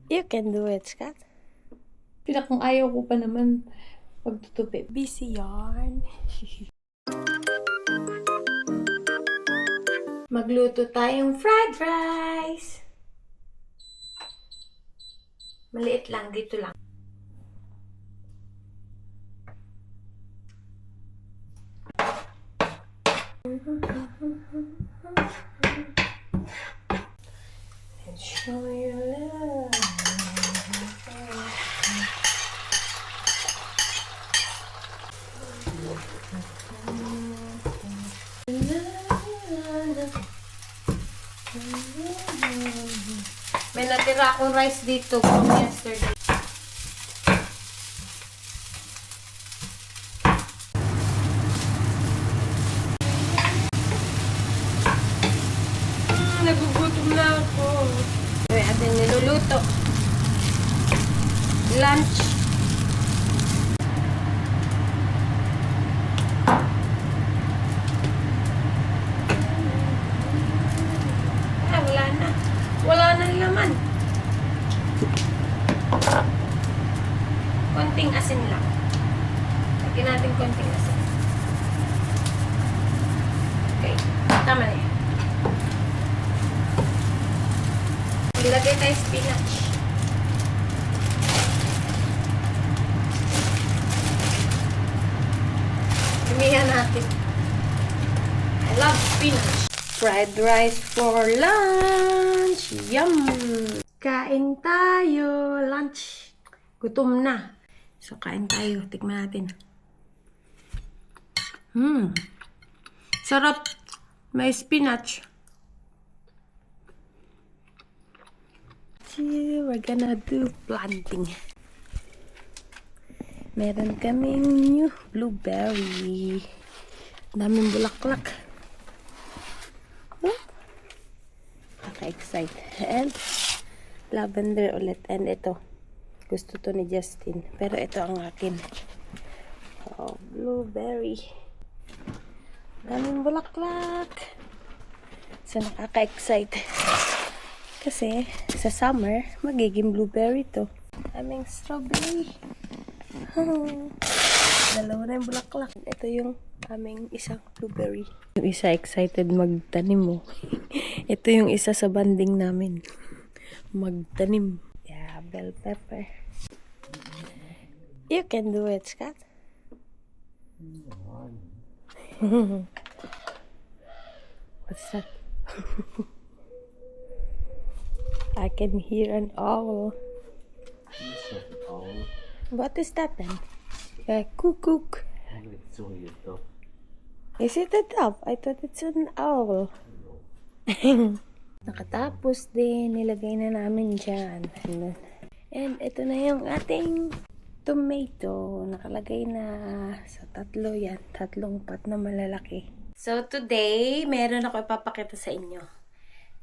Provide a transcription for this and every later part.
You can do it, Scott. Pinakang ayaw ko pa naman pagtutupi. Busy yarn. Magluto tayong fried rice. Maliit lang, dito lang. And show your love. May natira akong rice dito from yesterday. Nagugutom na ako. Kaya ating niluluto. Lunch. Wala na. Wala nang laman. Konting asin lang. Lagyan natin konting asin. Okay. Tama na yan. Ilagay tayo spinach. Lumihan natin. I love spinach. Fried rice for lunch. Yum! Kain tayo. Lunch. Gutom na. So, kain tayo. Tikman natin. Sarap. May spinach. We're gonna do planting. Meron kaming new blueberry. Daming bulaklak. Naka-excite. And lavender ulit. And ito. Gusto to ni Justin. Pero ito ang akin. Oh, blueberry. Daming bulaklak. So, nakaka-excite. Kasi, sa summer, magiging blueberry to. Daming strawberry. Dalawa na yung bulaklak. Ito yung aming isang blueberry. Yung isa excited magtanim mo. Ito yung isa sa banding namin. Magtanim. Yeah, bell pepper. You can do it, Scott. What's that? I can hear an owl. What is that then? A cuckoo. Is it a dove? I thought it's an owl. Nakatapos din. Nilagay na namin dyan. And ito na yung ating tomato. Nakalagay na sa tatlo yan. Tatlong pot na malalaki. So today, meron ako ipapakita sa inyo.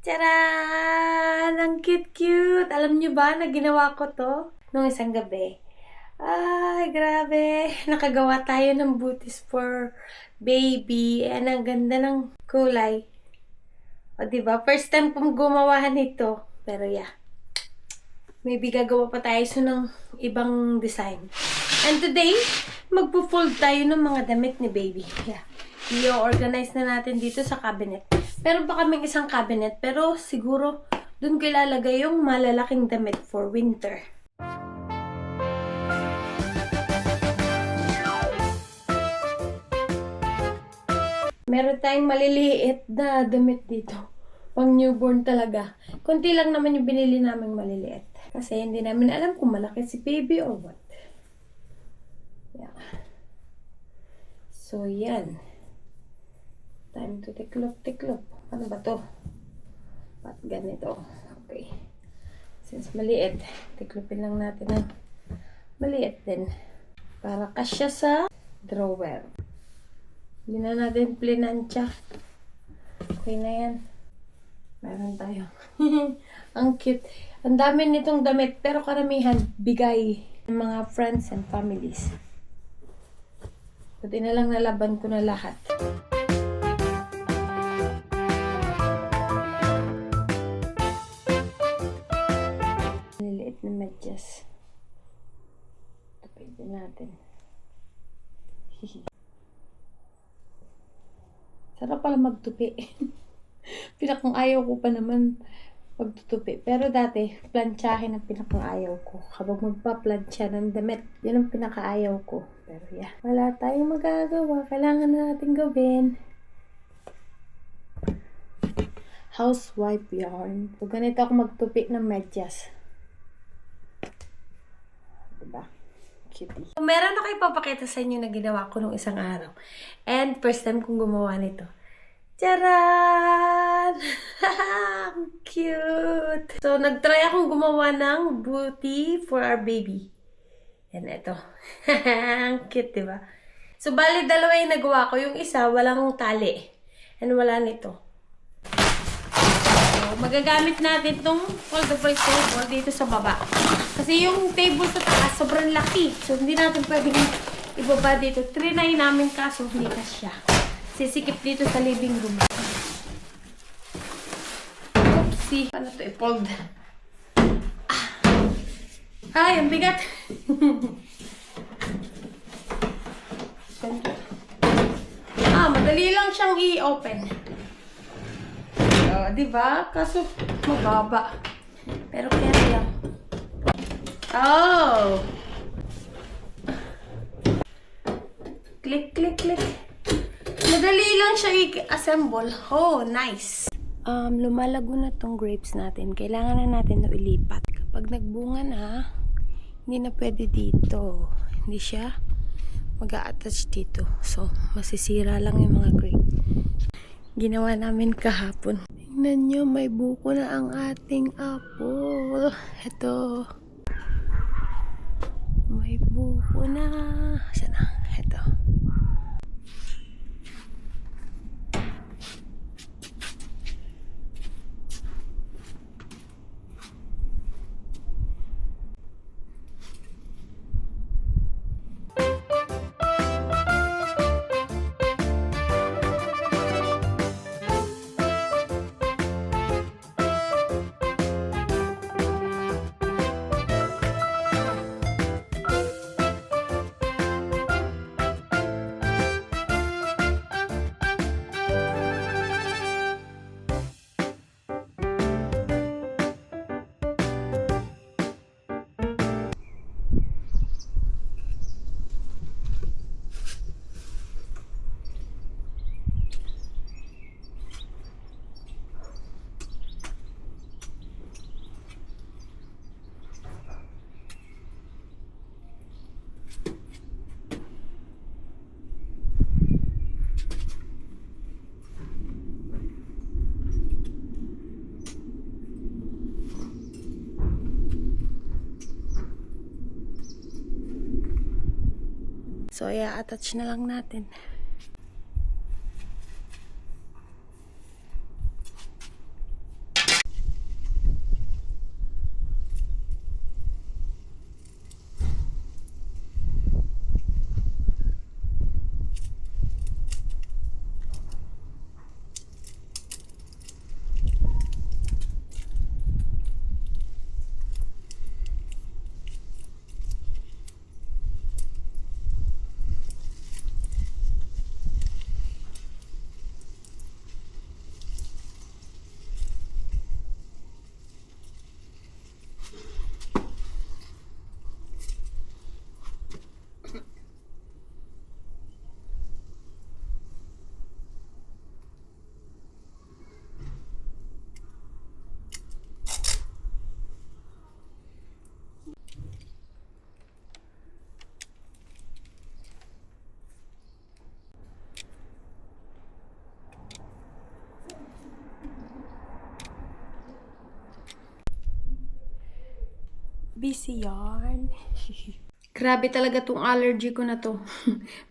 Tcharan! Ang cute-cute! Alam nyo ba na ginawa ko to nung isang gabi? Ay, grabe! Nakagawa tayo ng booties for baby. And ang ganda ng kulay. O, diba? First time kong gumawa nito. Pero yeah. Maybe gagawa pa tayo ng ibang design. And today, magpo-fold tayo ng mga damit ni baby. Yeah. I-organize na natin dito sa cabinet. Meron pa kaming isang cabinet, pero siguro dun ko ilalagay yung malalaking damit for winter. Meron tayong maliliit na damit dito. Pang newborn talaga. Kunti lang naman yung binili namin maliliit. Kasi hindi namin alam kung malaki si baby or what. Yeah. So, yan. Time to tiklop. Ano ba to? Ba't ganito? Okay. Since maliit, tiklopin lang natin ang maliit din. Para kasya sa drawer. Hindi na natin plinansya. Okay na yan. Meron tayo. Ang cute. Ang dami nitong damit, pero karamihan bigay ng mga friends and families. Buti na lang nalaban ko na lahat. medyas. Tupitin natin. Sarap pala magtupi. Pinakang ayaw ko pa naman pagtutupi. Pero dati, plantsahin ang pinakang ayaw ko. Kapag magpa-plancha ng damit, yun ang pinakaayaw ko. Pero yeah, wala tayong magagawa. Kailangan na natin gawin. Housewife yarn. So, ganito ako magtupi ng medyas. Diba? Cutie. Meron ako ipapakita sa inyo na ginawa ko nung isang araw. And first time kong gumawa nito. Charan! Ang cute! So, nagtry akong gumawa ng booty for our baby. Yan, ito. Ang cute, diba? So, bali, dalawa yung nagawa ko. Yung isa, walang tali. And wala nito. So, magagamit natin itong foldable table dito sa baba. Kasi yung table sa taas, sobrang laki. So, hindi natin pwedeng ibaba dito. Trinay namin kaso, hindi na siya. Sisikip dito sa living room. Oopsie. Paano ito i-fold? Ay, ang bigat. Madali lang siyang i-open. Diba? Kaso, mababa. Pero kaya lang. Oh! Click, click, click. Madali lang siya i-assemble. Oh, nice. Lumalago na tong grapes natin. Kailangan na natin na ilipat. Kapag nagbunga na, hindi na pwede dito. Hindi siya mag-a-attach dito. So, masisira lang yung mga grapes. Ginawa namin kahapon. Tingnan nyo, may buko na ang ating apple. Ito. May buko na. Sana? Ito. So, i-attach na lang natin. Busy yarn. Grabe talaga tong allergy ko na to.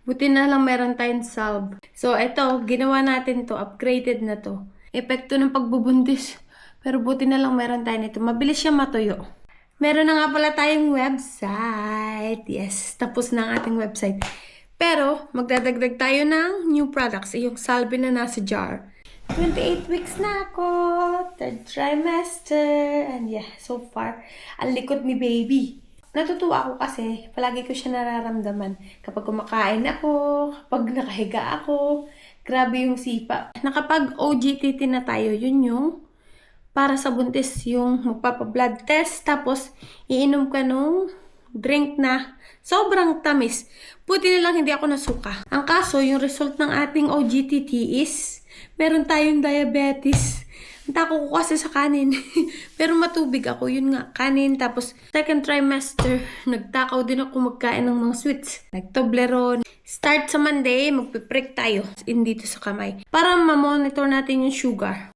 Buti na lang meron tayong salve. So, eto, ginawa natin to. Upgraded na to. Epekto ng pagbubuntis. Pero buti na lang meron tayo nito. Mabilis siya matuyo. Meron na nga pala tayong website. Yes, tapos na ang ating website. Pero, magdadagdag tayo ng new products. Yung salve na nasa jar. 28 weeks na ako. Third trimester. And yeah, so far, ang likot ni baby. Natutuwa ako kasi palagi ko siya nararamdaman. Kapag kumakain ako, kapag nakahiga ako, grabe yung sipa. Nakapag OGTT na tayo, yun yung para sa buntis yung magpapa-blood test. Tapos, iinom ka nung drink na sobrang tamis. Buti na lang hindi ako nasuka. Ang kaso, yung result ng ating OGTT is meron tayong diabetes. Ang tako ko kasi sa kanin. Pero matubig ako, yun nga, kanin. Tapos, second trimester, nagtakaw din ako magkain ng mga sweets. Like Toblerone. Start sa Monday, magpiprick tayo in dito sa kamay. Para ma-monitor natin yung sugar.